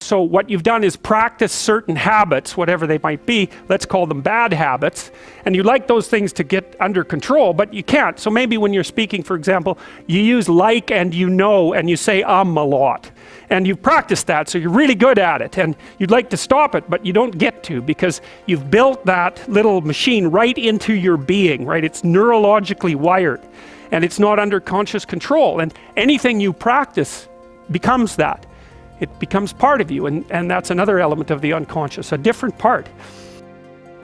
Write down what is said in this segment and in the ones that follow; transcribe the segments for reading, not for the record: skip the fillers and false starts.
So what you've done is practice certain habits, whatever they might be, let's call them bad habits, and you like those things to get under control, but you can't. So maybe when you're speaking, for example, you use like and you know, and you say a lot. And you've practiced that, so you're really good at it, and you'd like to stop it, but you don't get to, because you've built that little machine right into your being, right? It's neurologically wired, and it's not under conscious control, and anything you practice becomes that. It becomes part of you, and that's another element of the unconscious, a different part.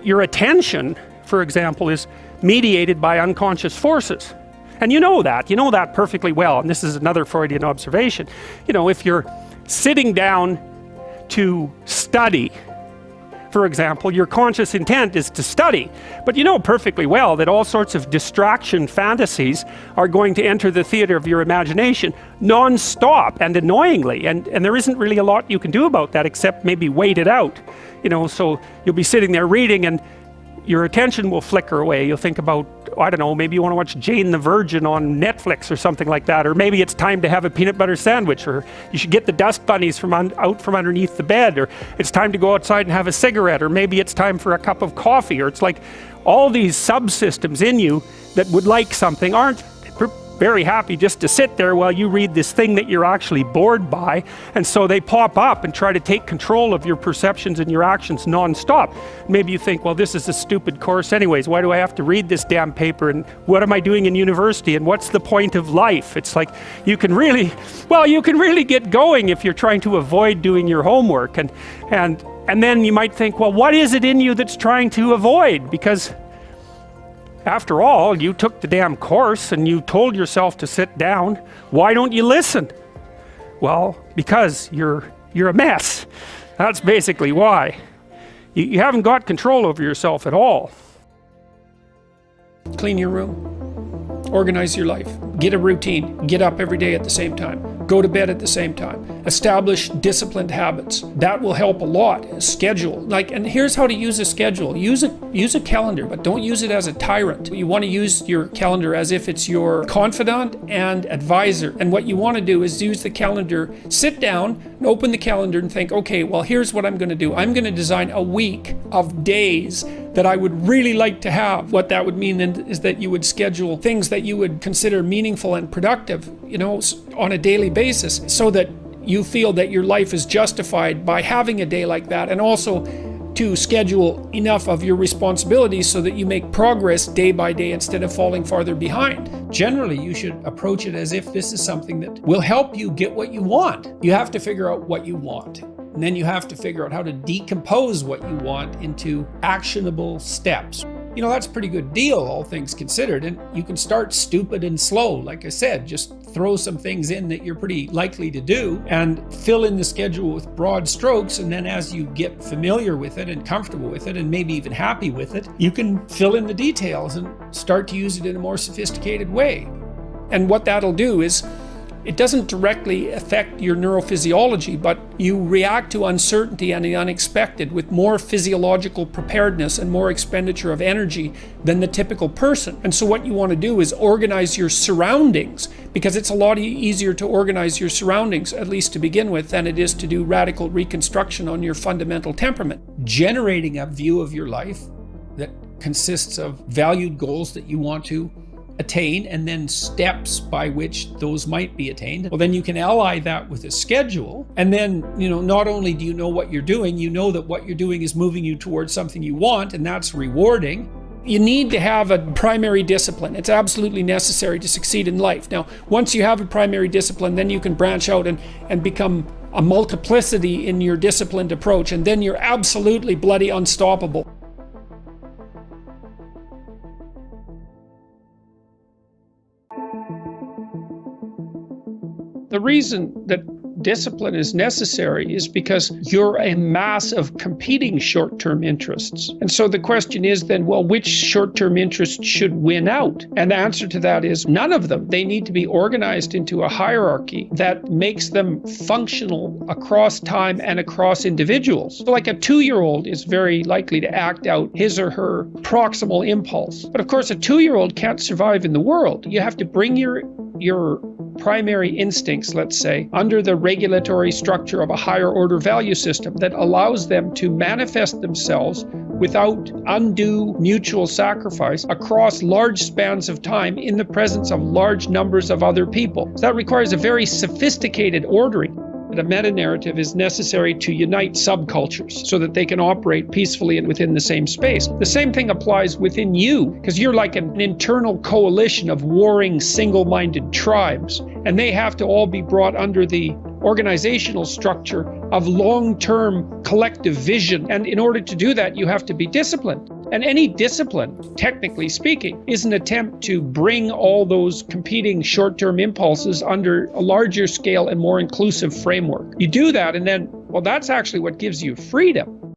Your attention, for example, is mediated by unconscious forces. And you know that perfectly well, and this is another Freudian observation. You know, if you're sitting down to study, for example, your conscious intent is to study, but you know perfectly well that all sorts of distraction fantasies are going to enter the theater of your imagination non-stop and annoyingly, and there isn't really a lot you can do about that except maybe wait it out. You know, so you'll be sitting there reading and your attention will flicker away. You'll think about, I don't know, maybe you want to watch Jane the Virgin on Netflix or something like that, or maybe it's time to have a peanut butter sandwich, or you should get the dust bunnies out from underneath the bed, or it's time to go outside and have a cigarette, or maybe it's time for a cup of coffee, or it's like all these subsystems in you that would like something aren't very happy just to sit there while you read this thing that you're actually bored by, and so they pop up and try to take control of your perceptions and your actions non-stop. Maybe you think, well, this is a stupid course anyways, why do I have to read this damn paper, and what am I doing in university, and what's the point of life? It's like you can really get going if you're trying to avoid doing your homework, and then you might think, well, what is it in you that's trying to avoid? Because after all, you took the damn course and you told yourself to sit down. Why don't you listen? Well, because you're a mess. That's basically why. You haven't got control over yourself at all. Clean your room. Organize your life. Get a routine. Get up every day at the same time. Go to bed at the same time. Establish disciplined habits. That will help a lot. Schedule. And here's how to use a schedule. Use a calendar, but don't use it as a tyrant. You want to use your calendar as if it's your confidant and advisor. And what you want to do is use the calendar, sit down, open the calendar and think, okay, well, here's what I'm going to do. I'm going to design a week of days that I would really like to have. What that would mean is that you would schedule things that you would consider meaningful and productive, you know, on a daily basis, so that you feel that your life is justified by having a day like that, and also to schedule enough of your responsibilities so that you make progress day by day instead of falling farther behind. Generally, you should approach it as if this is something that will help you get what you want. You have to figure out what you want. And then you have to figure out how to decompose what you want into actionable steps. You know, that's a pretty good deal, all things considered. And you can start stupid and slow. Like I said, just throw some things in that you're pretty likely to do and fill in the schedule with broad strokes. And then as you get familiar with it and comfortable with it and maybe even happy with it, you can fill in the details and start to use it in a more sophisticated way. And what that'll do is, it doesn't directly affect your neurophysiology, but you react to uncertainty and the unexpected with more physiological preparedness and more expenditure of energy than the typical person. And so what you want to do is organize your surroundings, because it's a lot easier to organize your surroundings, at least to begin with, than it is to do radical reconstruction on your fundamental temperament. Generating a view of your life that consists of valued goals that you want to attain, and then steps by which those might be attained. Well, then you can ally that with a schedule, and then, you know, not only do you know what you're doing, you know that what you're doing is moving you towards something you want, and that's rewarding. You need to have a primary discipline. It's absolutely necessary to succeed in life. Now, once you have a primary discipline, then you can branch out and become a multiplicity in your disciplined approach, and then you're absolutely bloody unstoppable. The reason that discipline is necessary is because you're a mass of competing short-term interests. And so the question is then, well, which short-term interests should win out? And the answer to that is none of them. They need to be organized into a hierarchy that makes them functional across time and across individuals. So like a 2-year-old is very likely to act out his or her proximal impulse. But of course, a 2-year-old can't survive in the world. You have to bring your primary instincts, let's say, under the regulatory structure of a higher order value system that allows them to manifest themselves without undue mutual sacrifice across large spans of time in the presence of large numbers of other people. So that requires a very sophisticated ordering. A meta-narrative is necessary to unite subcultures so that they can operate peacefully and within the same space. The same thing applies within you, because you're like an internal coalition of warring single-minded tribes, and they have to all be brought under the organizational structure of long-term collective vision. And in order to do that, you have to be disciplined. And any discipline, technically speaking, is an attempt to bring all those competing short-term impulses under a larger scale and more inclusive framework. You do that, and then, well, that's actually what gives you freedom.